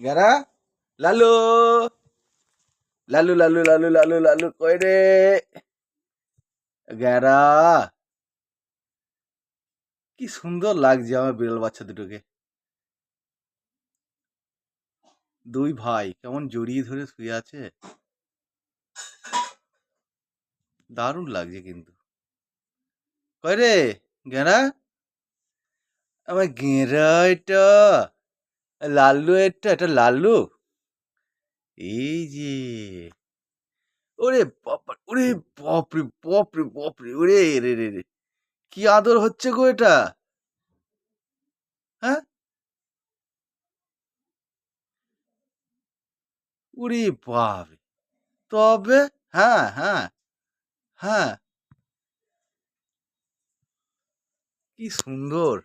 গেরা লালু লালু লালু লালু লালু লালু কই রে গেরা। কি সুন্দর লাগছে আমার বিড়াল বাচ্চা দুটোকে। দুই ভাই কেমন জড়িয়ে ধরে শুয়ে আছে, দারুণ লাগছে কিন্তু। কই রে গেরা, আমার গেরা এটা, লাল্লু এটা লাল্লু। এই যে ওরে বাবা, ওরে বাপরে বাপরে বাপরে, ওরে রে রে রে, কি আদর হচ্ছে গো এটা। হ্যাঁ, ওরে বাপ, তবে হ্যাঁ হ্যাঁ হ্যাঁ, কি সুন্দর।